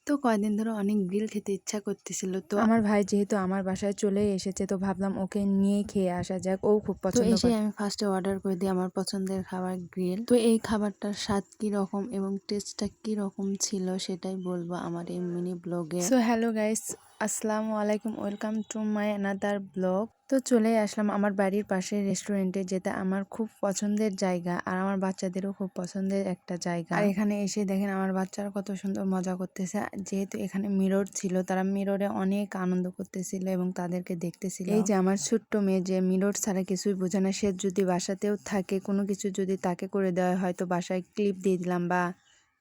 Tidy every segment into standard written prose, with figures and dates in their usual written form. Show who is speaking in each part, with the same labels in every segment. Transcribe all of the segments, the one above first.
Speaker 1: তো কয়দিন ধরে অনেক গ্রিল খেতে ইচ্ছা করতেছিল। তো
Speaker 2: আমার ভাই যেহেতু আমার বাসায় চলেই এসেছে, তো ভাবলাম ওকে নিয়েই খেয়ে আসা যাক। ও খুব পছন্দ
Speaker 1: এসেই
Speaker 2: করে।
Speaker 1: আমি ফার্স্টে অর্ডার করে দিই আমার পছন্দের খাবার গ্রিল। তো এই খাবারটার স্বাদ কীরকম এবং টেস্টটা কীরকম ছিল সেটাই বলবো আমার এই মিনি ব্লগে।
Speaker 2: সো হ্যালো গাইস, আসসালামু আলাইকুম, welcome to my another blog. তো চলে আসলাম আমার বাড়ির পাশের রেস্টুরেন্টে, যেটা আমার খুব পছন্দের জায়গা আর আমার বাচ্চাদেরও খুব পছন্দের একটা জায়গা। আর এখানে এসে দেখেন আমার বাচ্চারা কত সুন্দর মজা করতেছে। যেহেতু এখানে মিরর ছিল, তারা মিররে অনেক আনন্দ করতেছিল এবং তাদেরকে দেখতেছিল। এই যে আমার ছোট্ট মেয়ে, যে মিরর ছাড়া কিছুই বোঝে না, সে যদি বাসাতেও থাকে, কোনো কিছু যদি তাকে করে দেওয়া হয়, তো বাসায় ক্লিপ দিয়ে দিলাম বা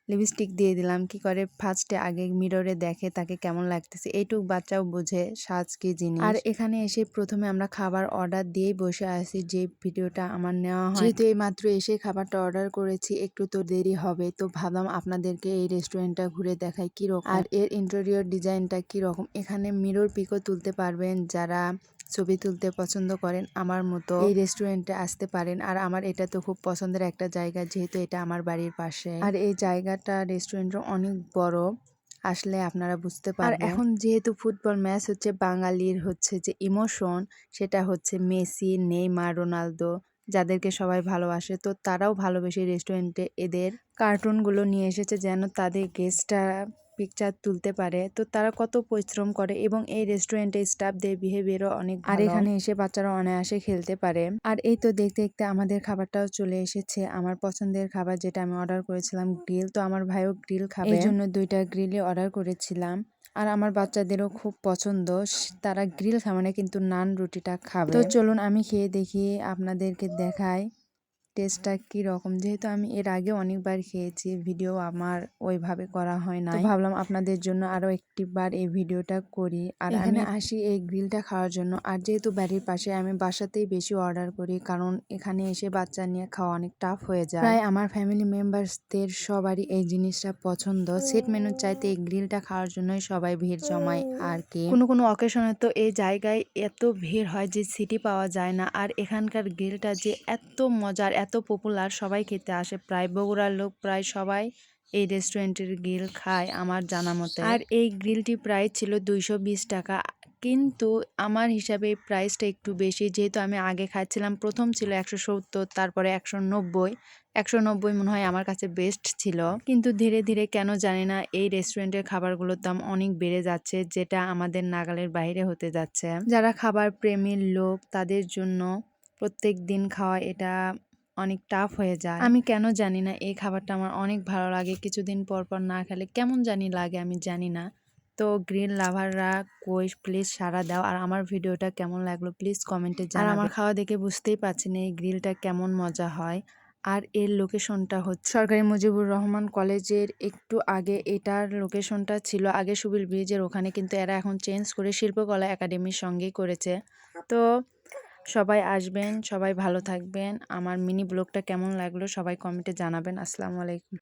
Speaker 2: লিপস্টিক দিয়ে দিলাম, কি করে ফার্স্টে আগে মিররে দেখে তাকে কেমন লাগতেছে। এইটুক বাচ্চাও বোঝে সাজ কি জিনিস। আর এখানে এসে প্রথমে আমরা খাবার অর্ডার দিয়েই বসে আছি, যে ভিডিওটা আমার নেওয়া হয়। যেহেতু এই মাত্র এসে খাবারটা অর্ডার করেছি, একটু তো দেরি হবে, তো ভাবলাম আপনাদেরকে এই রেস্টুরেন্টটা ঘুরে দেখাই কিরকম আর এর ইন্টেরিয়র ডিজাইনটা কিরকম। এখানে মিরর পিকও তুলতে পারবেন, যারা ছবি তুলতে পছন্দ করেন আমার মতো এই রেস্টুরেন্টে আসতে পারেন। আর আমার এটা তো খুব পছন্দের একটা জায়গা, যেহেতু এটা আমার বাড়ির পাশে। আর এই জায়গাটা রেস্টুরেন্টটা অনেক বড়, আসলে আপনারা বুঝতে পারবেন। আর এখন যেহেতু ফুটবল ম্যাচ হচ্ছে, বাঙালির হচ্ছে যে ইমোশন, সেটা হচ্ছে মেসি, নেইমার, রোনালদো, যাদেরকে সবাই ভালোবাসে, তো তারাও ভালোবেসে রেস্টুরেন্টে এদের কার্টুনগুলো নিয়ে এসেছে, যেন তাদের গেস্টরা পিকচার তুলতে পারে। তো তারা কত পরিশ্রম করে এবং এই রেস্টুরেন্টে স্টাফদের বিহেভিয়ারও অনেক ভালো। আর এখানে এসে বাচ্চারা অনায়াসে খেলতে পারে। আর এই তো দেখতে দেখতে আমাদের খাবারটাও চলে এসেছে, আমার পছন্দের খাবার যেটা আমি অর্ডার করেছিলাম গ্রিল। তো আমার ভাইও গ্রিল খাবে, এই জন্য 2টা গ্রিলই অর্ডার করেছিলাম। আর আমার বাচ্চাদেরও খুব পছন্দ, তারা গ্রিল খাবে না কিন্তু নান রুটিটা খাবে। তো চলুন আমি খেয়ে দেখি, আপনাদেরকে দেখাই টেস্টটা কি রকম। যেহেতু আমি এর আগে অনেকবার খেয়েছি, ভিডিও আমার ওইভাবে করা হয় না, তো ভাবলাম আপনাদের জন্য আরো একটিবার এই ভিডিওটা করি। আর এখানে আসি এই গ্রিলটা খাওয়ার জন্য। আর যেহেতু বাড়ির পাশে, আমি বাসাতেই বেশি অর্ডার করি, কারণ এখানে এসে বাচ্চা নিয়ে খাওয়া অনেক টাফ হয়ে যায়। প্রায় আমার ফ্যামিলি মেম্বারসদের সবারই এই জিনিসটা পছন্দ। সেট মেনুর চাইতে এই গ্রিলটা খাওয়ার জন্যই সবাই ভিড় জমায় আর কি। কোনো কোনো অকেশনে তো এই জায়গায় এত ভিড় হয় যে সিটি পাওয়া যায় না। আর এখানকার গ্রিলটা যে এত মজার, এত পপুলার, সবাই খেতে আসে, প্রায় বগুড়ার লোক প্রায় সবাই এই রেস্টুরেন্টের গ্রিল খায় আমার জানা মতে। আর এই গ্রিলটি প্রাইস ছিল 220 টাকা, কিন্তু আমার হিসাবে এই প্রাইসটা একটু বেশি। যেহেতু আমি আগে খাচ্ছিলাম, প্রথম ছিল 170, তারপরে 190। 190 মনে হয় আমার কাছে বেস্ট ছিল, কিন্তু ধীরে ধীরে কেন জানি না এই রেস্টুরেন্টের খাবারগুলোর দাম অনেক বেড়ে যাচ্ছে, যেটা আমাদের নাগালের বাইরে হতে যাচ্ছে। যারা খাবার প্রেমীর লোক, তাদের জন্য প্রত্যেক দিন খাওয়া এটা অনেক টাফ হয়ে যায়। আমি কেন জানি না এই খাবারটা আমার অনেক ভালো লাগে, কিছুদিন পর পর না খেলে কেমন জানি লাগে, আমি জানি না। তো গ্রিল লাভাররা কই, প্লিজ সাড়া দাও। আর আমার ভিডিওটা কেমন লাগলো প্লিজ কমেন্টে জানাবে। আর আমার খাওয়া দেখে বুঝতেই পারছেন এই গ্রিলটা কেমন মজা হয়। আর এর লোকেশনটা হচ্ছে সরকারি মুজিবুর রহমান কলেজের একটু আগে। এটার লোকেশনটা ছিল আগে সুবিল ব্রিজের ওখানে, কিন্তু এরা এখন চেঞ্জ করে শিল্পকলা একাডেমির সঙ্গেই করেছে। তো সবাই আসবেন, সবাই ভালো থাকবেন। আমার মিনি ব্লগটা কেমন লাগলো সবাই কমেন্টে জানাবেন। আসসালামু আলাইকুম।